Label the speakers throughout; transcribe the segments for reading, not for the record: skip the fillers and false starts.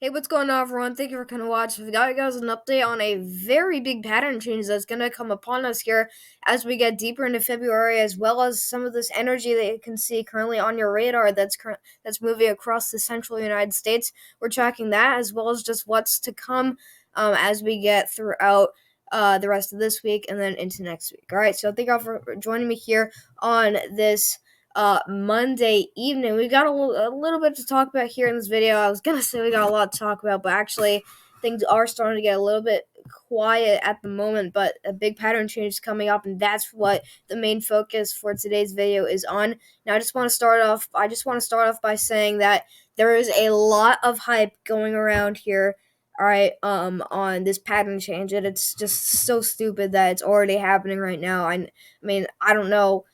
Speaker 1: Hey, what's going on, everyone? Thank you for coming to watch. We got you guys an update on a very big pattern change that's going to come upon us here as we get deeper into February, as well as some of this energy that you can see currently on your radar that's moving across the central United States. We're tracking that as well as just what's to come as we get throughout the rest of this week and then into next week. All right, so thank you all for joining me here on this Monday evening. We got a little bit to talk about here in this video. I was gonna say we got a lot to talk about, but actually things are starting to get a little bit quiet at the moment, but a big pattern change is coming up, and that's what the main focus for today's video is on. Now I just want to start off by saying that there is a lot of hype going around here, all right, on this pattern change, and it's just so stupid that it's already happening right now. I mean, I don't know.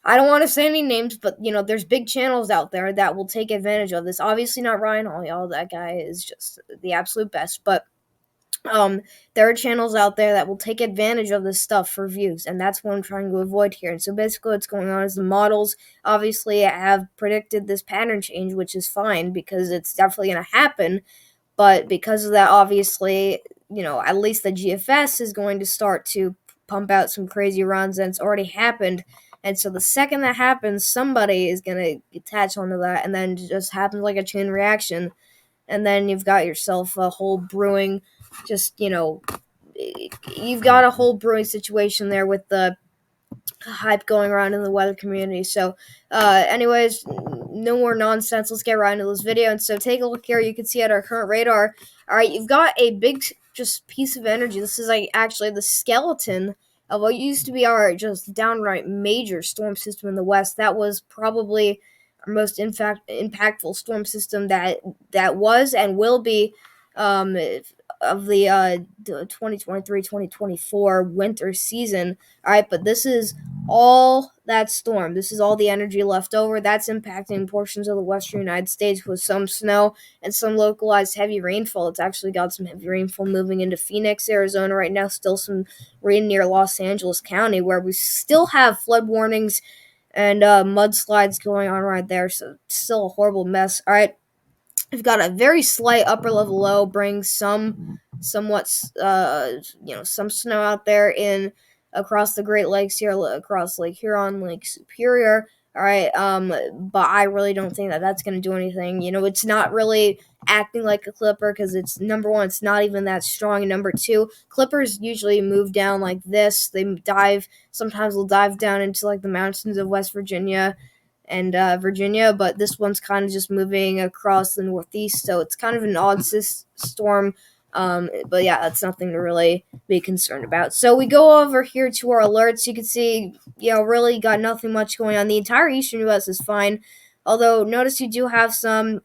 Speaker 1: I don't want to say any names, but there's big channels out there that will take advantage of this. Obviously, not Ryan Hall, y'all. That guy is just the absolute best. But there are channels out there that will take advantage of this stuff for views, and that's what I'm trying to avoid here. And so basically, what's going on is the models obviously have predicted this pattern change, which is fine because it's definitely going to happen. But because of that, obviously, at least the GFS is going to start to pump out some crazy runs, and it's already happened. And so the second that happens, somebody is going to attach onto that, and then it just happens like a chain reaction. And then you've got yourself a whole brewing, you've got a whole brewing situation there with the hype going around in the weather community. So, anyways, no more nonsense. Let's get right into this video. And so, take a look here. You can see at our current radar. All right, you've got a big just piece of energy. This is like actually the skeleton of what used to be our just downright major storm system in the west. That was probably our most impactful storm system that was and will be of the 2023-2024 winter season. All right, but this is all that storm. This is all the energy left over. That's impacting portions of the western United States with some snow and some localized heavy rainfall. It's actually got some heavy rainfall moving into Phoenix, Arizona right now. Still some rain near Los Angeles County, where we still have flood warnings and mudslides going on right there. So it's still a horrible mess. All right. We've got a very slight upper level low, brings some some snow out there in across the Great Lakes here, across Lake Huron, Lake Superior. All right, but I really don't think that that's going to do anything. It's not really acting like a clipper because it's number one, it's not even that strong. And number two, clippers usually move down like this. They dive. Sometimes they'll dive down into like the mountains of West Virginia and Virginia, but this one's kind of just moving across the northeast, so it's kind of an odd storm. But yeah, that's nothing to really be concerned about. So we go over here to our alerts. You can see, really got nothing much going on. The entire Eastern U.S. is fine, although notice you do have some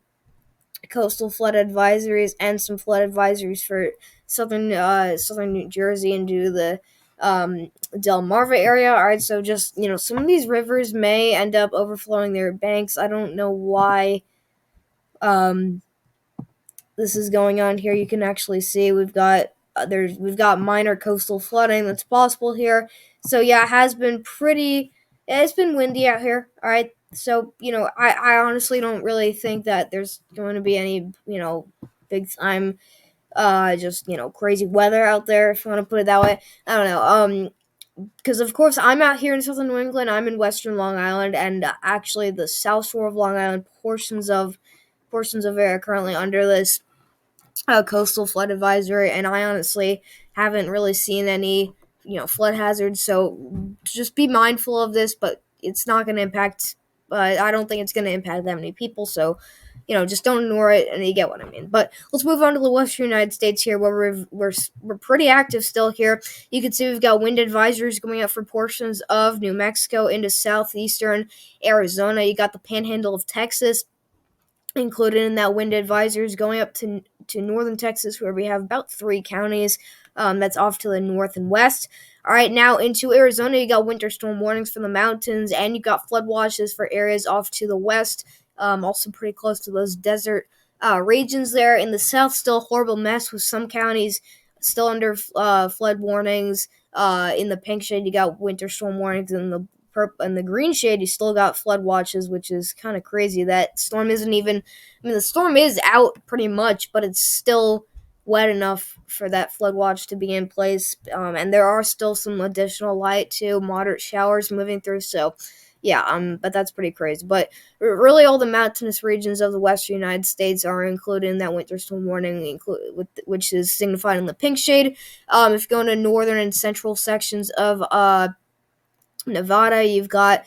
Speaker 1: coastal flood advisories and some flood advisories for southern New Jersey and due to the Delmarva area. All right, so just some of these rivers may end up overflowing their banks. I don't know why this is going on here. You can actually see we've got minor coastal flooding that's possible here. So yeah, it's been windy out here. All right, so I honestly don't really think that there's going to be any big time just crazy weather out there, if you want to put it that way. I don't know. Because of course I'm out here in southern New England. I'm in western Long Island, and actually the south shore of Long Island, portions of it are currently under this coastal flood advisory, and I honestly haven't really seen any flood hazards. So just be mindful of this, but it's not going to impact. I don't think it's going to impact that many people. So just don't ignore it, and you get what I mean. But let's move on to the western United States here, where we're pretty active still here. You can see we've got wind advisories going out for portions of New Mexico into southeastern Arizona. You got the panhandle of Texas included in that wind advisories, going up to northern Texas, where we have about 3 counties that's off to the north and west. All right, now into Arizona, you got winter storm warnings for the mountains, and you got flood watches for areas off to the west, also pretty close to those desert regions there. In the south, still a horrible mess with some counties still under flood warnings. In the pink shade, you got winter storm warnings. In the and the green shade, you still got flood watches, which is kind of crazy. That storm isn't even. I mean, the storm is out pretty much, but it's still wet enough for that flood watch to be in place. And there are still some additional light to moderate showers moving through. So, yeah, but that's pretty crazy. But really, all the mountainous regions of the western United States are included in that winter storm warning, which is signified in the pink shade. If you go into northern and central sections of Nevada, you've got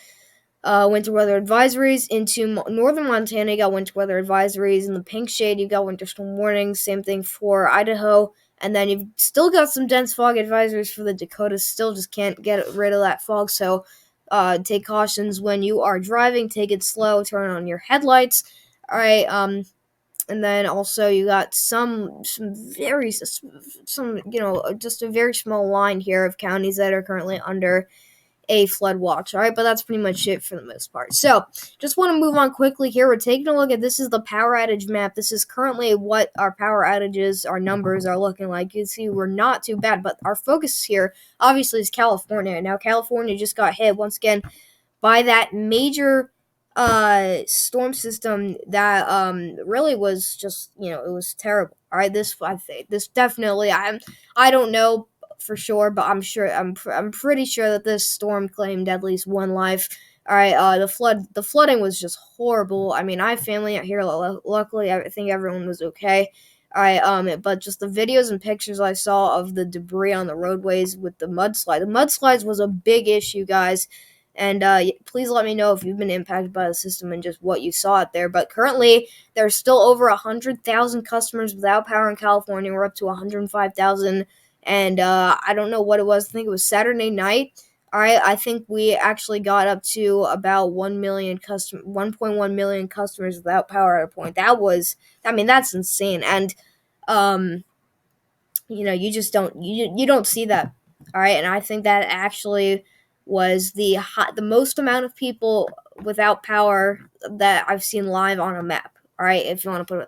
Speaker 1: winter weather advisories. Into northern Montana, you got winter weather advisories. In the pink shade, you got winter storm warnings. Same thing for Idaho. And then you've still got some dense fog advisories for the Dakotas. Still just can't get rid of that fog. So take cautions when you are driving. Take it slow. Turn on your headlights. All right. And then also you got some just a very small line here of counties that are currently under a flood watch. All right, but that's pretty much it for the most part. So just want to move on quickly here. We're taking a look at, this is the power outage map. This is currently what our power outages, our numbers are looking like. You can see we're not too bad, but our focus here obviously is California. Now California just got hit once again by that major storm system that really was just, it was terrible. All right, this definitely, I don't know for sure, but I'm pretty sure that this storm claimed at least one life. All right, the flooding was just horrible. I mean, I have family out here. Luckily, I think everyone was okay. All right, but just the videos and pictures I saw of the debris on the roadways with the mudslides was a big issue, guys. And please let me know if you've been impacted by the system and just what you saw out there. But currently, there's still over 100,000 customers without power in California. We're up to 105,000. And I don't know what it was. I think it was Saturday night. All right, I think we actually got up to about 1.1 million customers without power at a point. That's insane. And you just don't see that. All right, and I think that actually was the most amount of people without power that I've seen live on a map. All right, if you want to put it,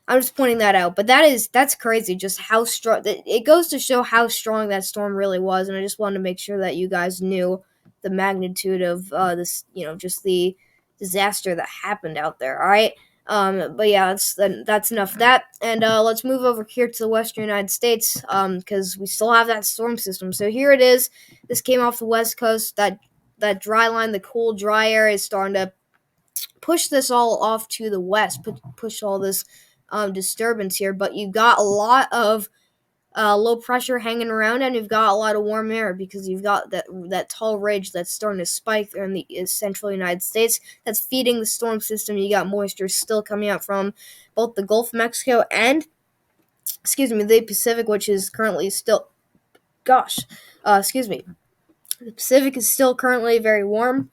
Speaker 1: I'm just pointing that out. But that's crazy, just how strong. It goes to show how strong that storm really was, and I just wanted to make sure that you guys knew the magnitude of this, just the disaster that happened out there. All right. But yeah, that's enough of that, and let's move over here to the western United States, because we still have that storm system. So here it is. This came off the west coast. That dry line, the cool, dry air is starting to push this all off to the west, push all this disturbance here. But you've got a lot of low pressure hanging around, and you've got a lot of warm air because you've got that tall ridge that's starting to spike there in the central United States that's feeding the storm system. You got moisture still coming out from both the Gulf of Mexico and, the Pacific, which is currently still, the Pacific is still currently very warm.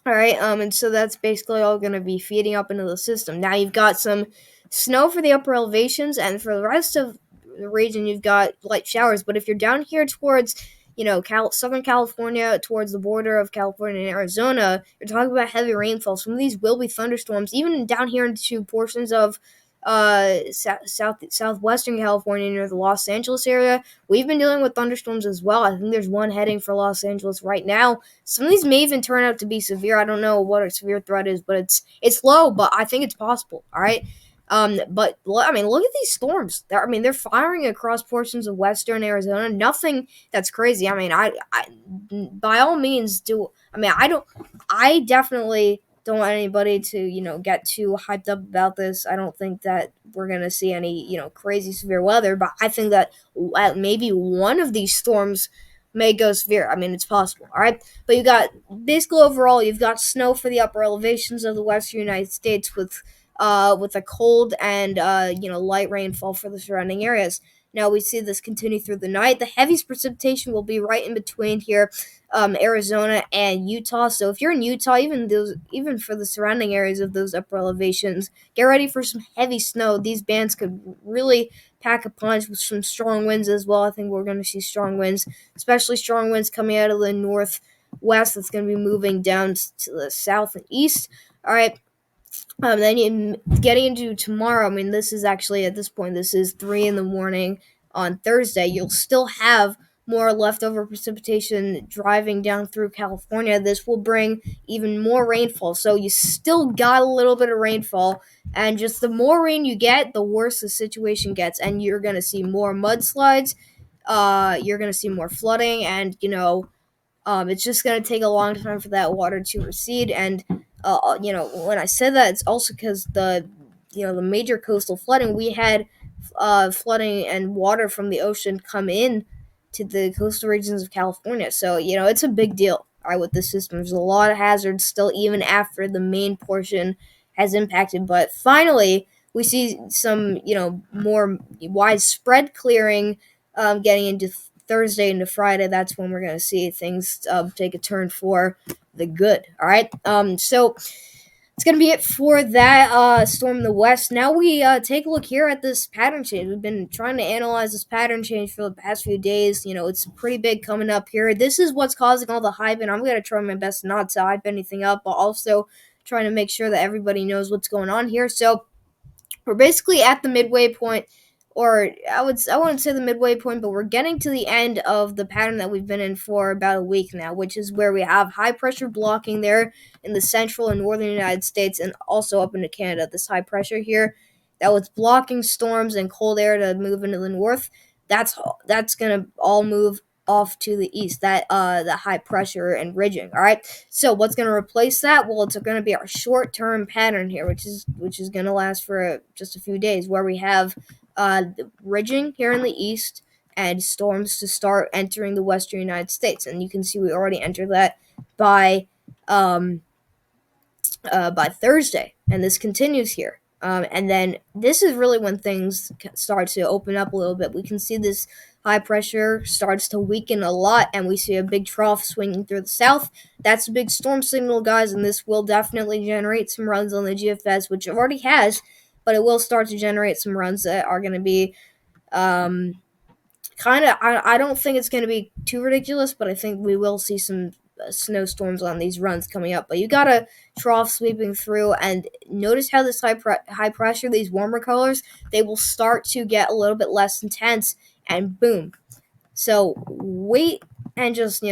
Speaker 1: All right, and so that's basically all going to be feeding up into the system. Now you've got some snow for the upper elevations, and for the rest of the region, you've got light showers. But if you're down here towards, Southern California, towards the border of California and Arizona, you're talking about heavy rainfall. Some of these will be thunderstorms, even down here into portions of southwestern California near the Los Angeles area. We've been dealing with thunderstorms as well. I think there's one heading for Los Angeles right now. Some of these may even turn out to be severe. I don't know what a severe threat is, but it's low, but I think it's possible. All right. But look at these storms. They're firing across portions of western Arizona. Nothing that's crazy. I by all means do. I definitely don't want anybody to, get too hyped up about this. I don't think that we're going to see any, crazy severe weather, but I think that maybe one of these storms may go severe. It's possible, all right? But you got, basically overall, you've got snow for the upper elevations of the western United States with a cold and, light rainfall for the surrounding areas. Now we see this continue through the night. The heaviest precipitation will be right in between here, Arizona and Utah. So if you're in Utah, even for the surrounding areas of those upper elevations, get ready for some heavy snow. These bands could really pack a punch with some strong winds as well. I think we're going to see strong winds, especially strong winds coming out of the northwest. That's going to be moving down to the south and east. All right. Then getting into tomorrow, this is actually, at this point, this is 3 a.m. on Thursday. You'll still have more leftover precipitation driving down through California, this will bring even more rainfall. So you still got a little bit of rainfall, and just the more rain you get, the worse the situation gets, and you're gonna see more mudslides. You're gonna see more flooding, and it's just going to take a long time for that water to recede. And when I said that, it's also because the major coastal flooding, we had flooding and water from the ocean come in to the coastal regions of California. So it's a big deal. All right, with this system, there's a lot of hazards still, even after the main portion has impacted. But finally, we see some more widespread clearing, getting into Thursday into Friday. That's when we're going to see things take a turn for the good. All right. So it's going to be it for that storm in the west. Now we take a look here at this pattern change. We've been trying to analyze this pattern change for the past few days. It's pretty big coming up here. This is what's causing all the hype, and I'm going to try my best not to hype anything up, but also trying to make sure that everybody knows what's going on here. So we're basically at the midway point, or I wouldn't say the midway point, but we're getting to the end of the pattern that we've been in for about a week now, which is where we have high pressure blocking there in the central and northern United States, and also up into Canada. This high pressure here that was blocking storms and cold air to move into the north. That's gonna all move off to the east. That the high pressure and ridging. All right. So what's going to replace that? Well, it's going to be our short-term pattern here, which is going to last for just a few days, where we have ridging here in the east and storms to start entering the western United States. And you can see we already entered that by um, by Thursday, and this continues here. And then this is really when things start to open up a little bit. We can see this high pressure starts to weaken a lot, and we see a big trough swinging through the south. That's a big storm signal, guys, and this will definitely generate some runs on the GFS, which it already has, but it will start to generate some runs that are going to be um, kind of. I don't think it's going to be too ridiculous, but I think we will see some snowstorms on these runs coming up. But you got a trough sweeping through, and notice how this high pressure, these warmer colors, they will start to get a little bit less intense, and boom. So wait and just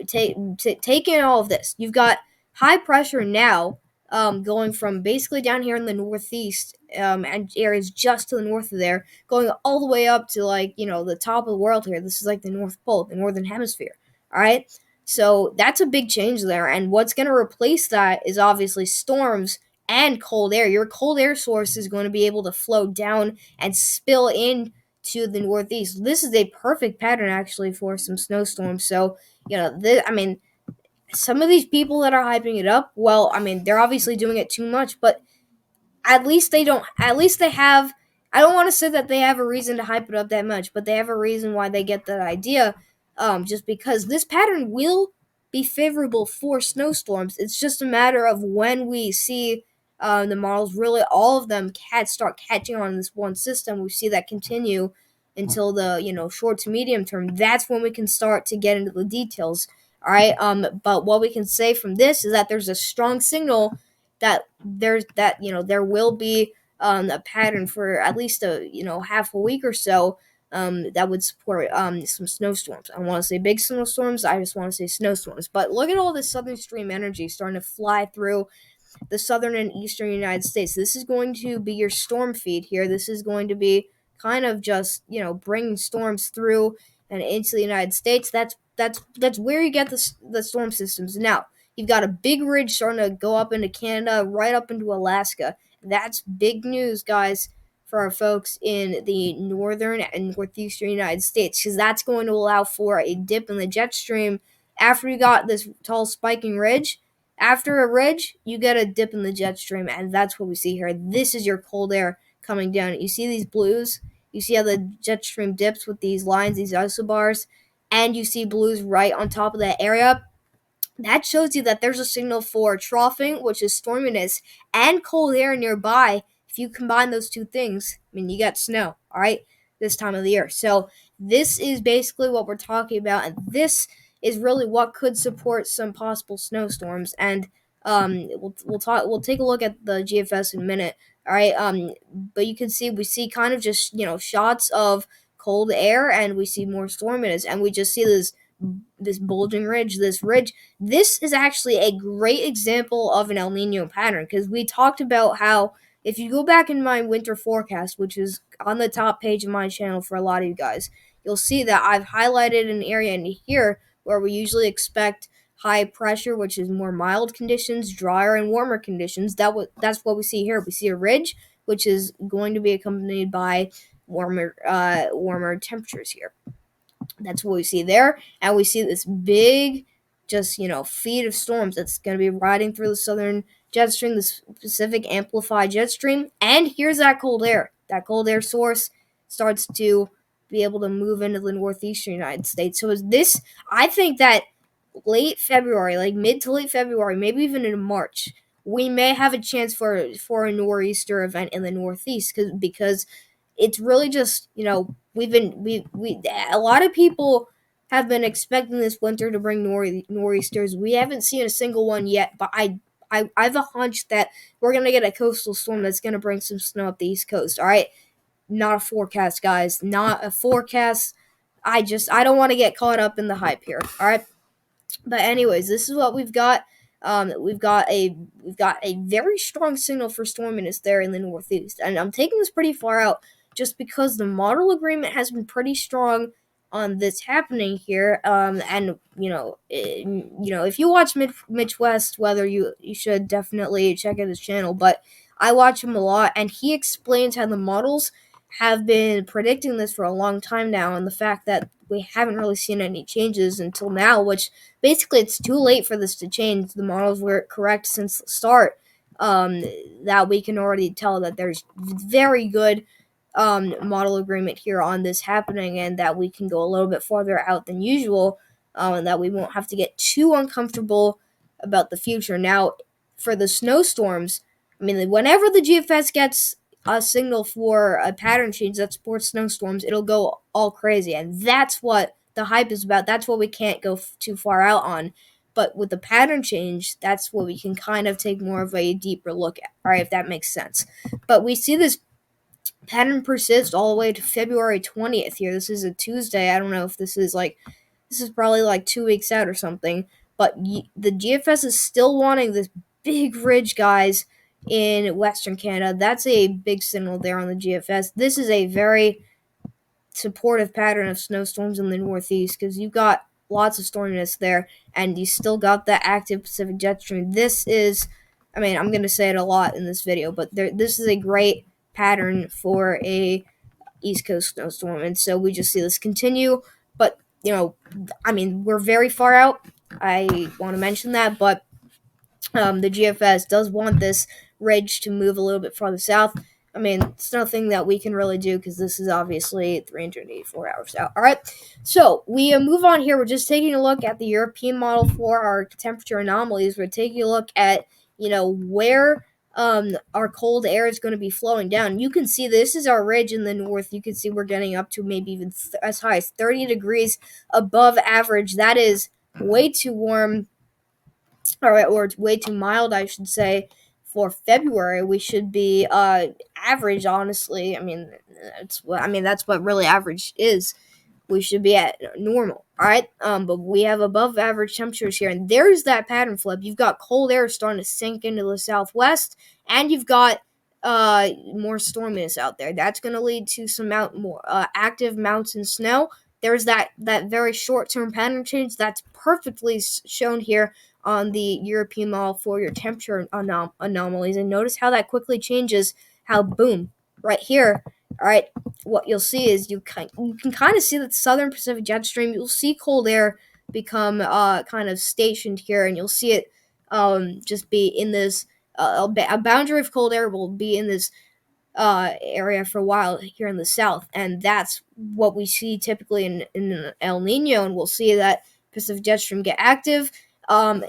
Speaker 1: take in all of this. You've got high pressure now, going from basically down here in the northeast, and areas just to the north of there, going all the way up to the top of the world here. This is like the North Pole, the northern hemisphere. All right. So that's a big change there, and what's going to replace that is obviously storms and cold air. Your cold air source is going to be able to flow down and spill in to the northeast. This is a perfect pattern actually for some snowstorms. So, I mean, some of these people that are hyping it up, well, I mean, they're obviously doing it too much, but at least they don't. At least they have. I don't want to say that they have a reason to hype it up that much, but they have a reason why they get that idea. Just because this pattern will be favorable for snowstorms. It's just a matter of when we see the models really, all of them, start catching on this one system. We see that continue until the short to medium term. That's when we can start to get into the details. All right. But what we can say from this is that there's a strong signal there will be a pattern for at least a half a week or so, that would support some snowstorms. I don't want to say big snowstorms. I just want to say snowstorms. But look at all this southern stream energy starting to fly through the southern and eastern United States. This is going to be your storm feed here. This is going to be kind of just bringing storms through and into the United States. That's where you get the storm systems. Now you've got a big ridge starting to go up into Canada, right up into Alaska. That's big news, guys, for our folks in the northern and northeastern United States, because that's going to allow for a dip in the jet stream after you got this tall spiking ridge. After a ridge, you get a dip in the jet stream, and that's what we see here. This is your cold air coming down. You see these blues? You see how the jet stream dips with these lines, these isobars, and you see blues right on top of that area. That shows you that there's a signal for troughing, which is storminess, and cold air nearby. If you combine those two things, I mean, you got snow, all right, this time of the year. So this is basically what we're talking about, and this is really what could support some possible snowstorms. And we'll take a look at the GFS in a minute, all right. But you can see we see kind of just shots of cold air and we see more storminess, and we just see this bulging ridge, this ridge. This is actually a great example of an El Nino pattern, because we talked about how if you go back in my winter forecast, which is on the top page of my channel for a lot of you guys, you'll see that I've highlighted an area in here where we usually expect high pressure, which is more mild conditions, drier and warmer conditions. That's what we see here. We see a ridge, which is going to be accompanied by warmer temperatures here. That's what we see there, and we see this big, just feed of storms that's going to be riding through the southern jet stream, the Pacific amplified jet stream, and here's that cold air. That cold air source starts to be able to move into the northeastern United States. So I think that late February, like mid to late February, maybe even in March, we may have a chance for a nor'easter event in the Northeast, because it's really just we a lot of people have been expecting this winter to bring nor'easters. We haven't seen a single one yet, but I have a hunch that we're gonna get a coastal storm that's gonna bring some snow up the East Coast. All right, not a forecast, guys, not a forecast. I don't want to get caught up in the hype here. All right. But anyways, this is what we've got. We've got a very strong signal for storminess there in the Northeast, and I'm taking this pretty far out just because the model agreement has been pretty strong on this happening here. And if you watch Mitch West weather, you should definitely check out his channel. But I watch him a lot, and he explains how the models have been predicting this for a long time now, and the fact that we haven't really seen any changes until now, which basically it's too late for this to change. The models were correct since the start. That we can already tell that there's very good model agreement here on this happening, and that we can go a little bit farther out than usual, and that we won't have to get too uncomfortable about the future. Now, for the snowstorms, I mean, whenever the GFS gets a signal for a pattern change that supports snowstorms, it'll go all crazy, and that's what the hype is about. That's what we can't go too far out on. But with the pattern change, that's what we can kind of take more of a deeper look at, all right, if that makes sense. But we see this pattern persist all the way to February 20th here. This is a Tuesday. I don't know if this is probably like 2 weeks out or something. But the GFS is still wanting this big ridge, guys, in Western Canada. That's a big signal there on the GFS. This is a very supportive pattern of snowstorms in the Northeast, because you've got lots of storminess there, and you still got that active Pacific jet stream. This is, I mean, I'm going to say it a lot in this video, but this is a great pattern for a East Coast snowstorm, and so we just see this continue. But, I mean, we're very far out. I want to mention that, but the GFS does want this ridge to move a little bit farther south. I mean, it's nothing that we can really do, because this is obviously 384 hours out. All right, so we move on here. We're just taking a look at the European model for our temperature anomalies. We're taking a look at, where our cold air is going to be flowing down. You can see this is our ridge in the north. You can see we're getting up to maybe even as high as 30 degrees above average. That is way too warm, or way too mild, I should say, for February. We should be average, honestly. I mean, that's what really average is. We should be at normal, all right? But we have above average temperatures here, and there's that pattern flip. You've got cold air starting to sink into the southwest, and you've got more storminess out there. That's going to lead to some more active mountain snow. There's that very short-term pattern change that's perfectly shown here on the European model for your temperature anomalies. And notice how that quickly changes, how boom, right here, all right, what you'll see is you can kind of see that southern Pacific jet stream, you'll see cold air become kind of stationed here, and you'll see it just be in this, a boundary of cold air will be in this area for a while here in the south, and that's what we see typically in El Nino, and we'll see that Pacific jet stream get active.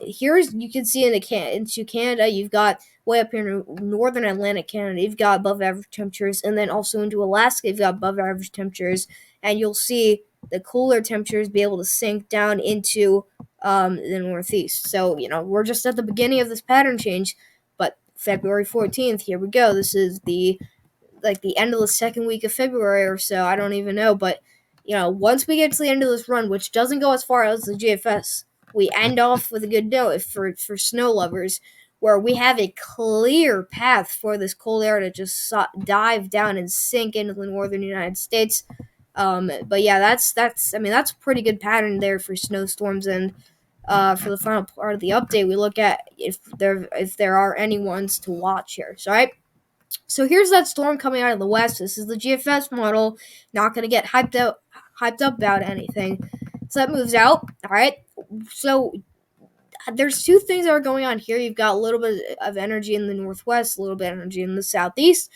Speaker 1: Here's, you can see into Canada, you've got way up here in northern Atlantic Canada, you've got above average temperatures, and then also into Alaska, you've got above average temperatures, and you'll see the cooler temperatures be able to sink down into the Northeast. So, we're just at the beginning of this pattern change, but February 14th, here we go. This is the like the end of the second week of February or so. I don't even know, but once we get to the end of this run, which doesn't go as far as the GFS, we end off with a good note for snow lovers, where we have a clear path for this cold air to just dive down and sink into the northern United States. But yeah, that's a pretty good pattern there for snowstorms. And for the final part of the update, we look at if there are any ones to watch here. So, all right. So here's that storm coming out of the west. This is the GFS model. Not gonna get hyped up about anything. So that moves out. All right. So there's two things that are going on here. You've got a little bit of energy in the northwest, a little bit of energy in the southeast.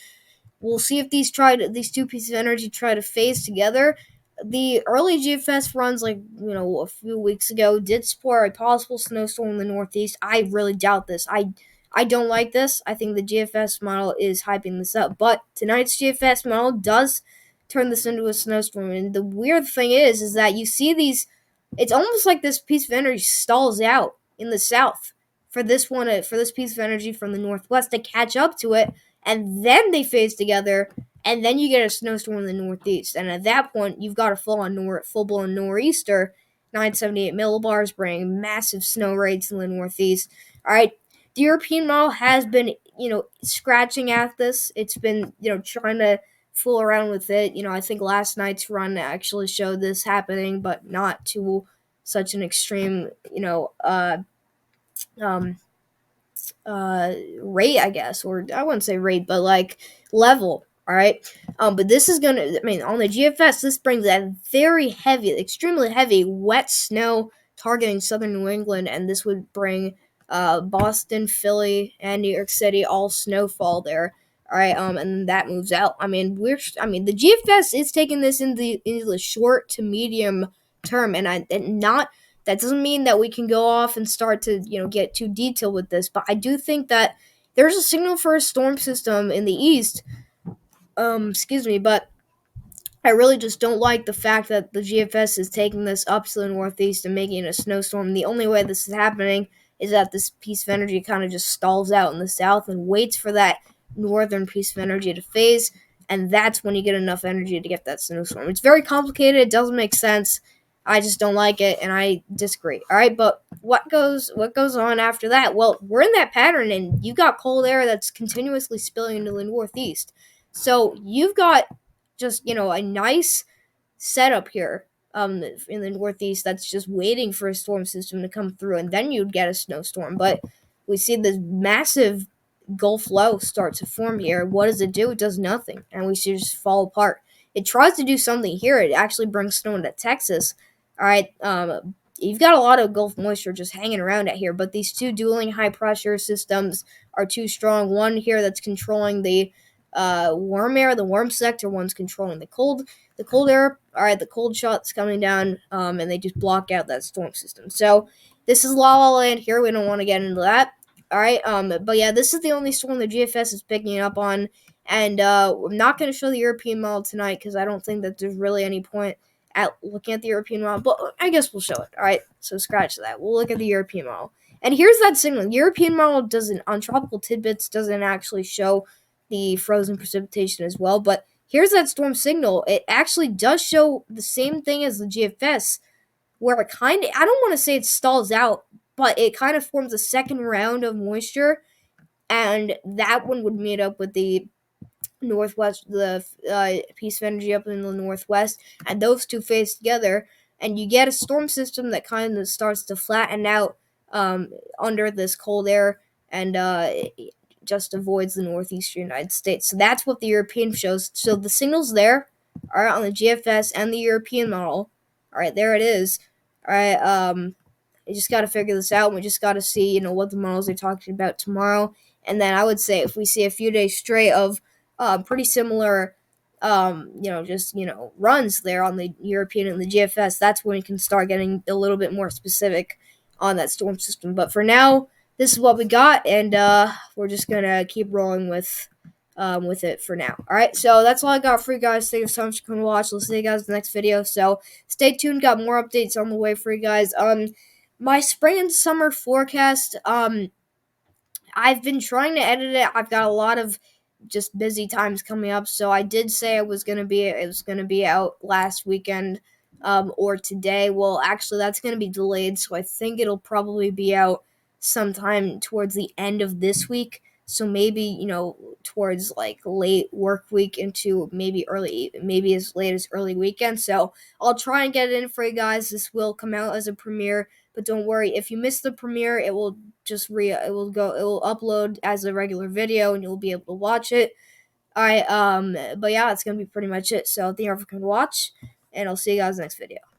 Speaker 1: We'll see if these two pieces of energy try to phase together. The early GFS runs, like a few weeks ago, did spore a possible snowstorm in the northeast. I really doubt this. I don't like this. I think the GFS model is hyping this up, but tonight's GFS model does turn this into a snowstorm. And the weird thing is that you see these. It's almost like this piece of energy stalls out in the south for this piece of energy from the northwest to catch up to it, and then they phase together, and then you get a snowstorm in the northeast. And at that point, you've got a full-blown nor'easter, 978 millibars, bringing massive snow rates in the northeast. All right, the European model has been, scratching at this. It's been, trying to fool around with it. I think last night's run actually showed this happening, but not to such an extreme, um, rate, I guess, or I wouldn't say rate, but like level. All right. But this is gonna. I mean, on the GFS, this brings a very heavy, extremely heavy, wet snow targeting southern New England, and this would bring Boston, Philly, and New York City all snowfall there. All right. And that moves out. The GFS is taking this into the short to medium term, and not that doesn't mean that we can go off and start to, get too detailed with this, but I do think that there's a signal for a storm system in the east. But I really just don't like the fact that the GFS is taking this up to the northeast and making it a snowstorm. The only way this is happening is that this piece of energy kind of just stalls out in the south and waits for that northern piece of energy to phase, and that's when you get enough energy to get that snowstorm. It's very complicated. It doesn't make sense. I just don't like it, and I disagree. All right, but what goes on after that? Well, we're in that pattern, and you've got cold air that's continuously spilling into the northeast. So you've got just a nice setup here in the northeast that's just waiting for a storm system to come through, and then you'd get a snowstorm. But we see this massive Gulf low start to form here. What does it do? It does nothing, and we see it just fall apart. It tries to do something here. It actually brings snow into Texas. All right, you've got a lot of Gulf moisture just hanging around out here, but these two dueling high pressure systems are too strong. One here that's controlling the warm air, the warm sector. One's controlling the cold air. All right, the cold shot's coming down, and they just block out that storm system. So this is La La Land here. We don't want to get into that. All right, but yeah, this is the only storm the GFS is picking up on, and I'm not going to show the European model tonight because I don't think that there's really any point at looking at the European model, but I guess we'll show it. All right, so scratch that. We'll look at the European model. And here's that signal. The European model doesn't, on tropical tidbits, doesn't actually show the frozen precipitation as well, but here's that storm signal. It actually does show the same thing as the GFS, where it kind of, I don't want to say it stalls out, but it kind of forms a second round of moisture, and that one would meet up with the northwest, the piece of energy up in the northwest, and those two phase together, and you get a storm system that kind of starts to flatten out under this cold air, and it just avoids the northeastern United States. So that's what the European shows. So the signals there are on the GFS and the European model. All right, there it is. All right, you just got to figure this out. We just got to see, what the models are talking about tomorrow. And then I would say if we see a few days straight of pretty similar, runs there on the European and the GFS, that's when we can start getting a little bit more specific on that storm system. But for now, this is what we got, and we're just going to keep rolling with it for now. All right, so that's all I got for you guys. Thank you so much for coming to watch. We'll see you guys in the next video. So stay tuned. Got more updates on the way for you guys. My spring and summer forecast, I've been trying to edit it. I've got a lot of just busy times coming up. So I did say it was gonna be out last weekend, or today. Well, actually, that's gonna be delayed, so I think it'll probably be out sometime towards the end of this week. So maybe, towards like late work week into maybe as late as early weekend. So I'll try and get it in for you guys. This will come out as a premiere, but don't worry, if you miss the premiere, it will upload as a regular video and you'll be able to watch it. All right, but yeah, that's gonna be pretty much it. So thank you for coming to watch, and I'll see you guys next video.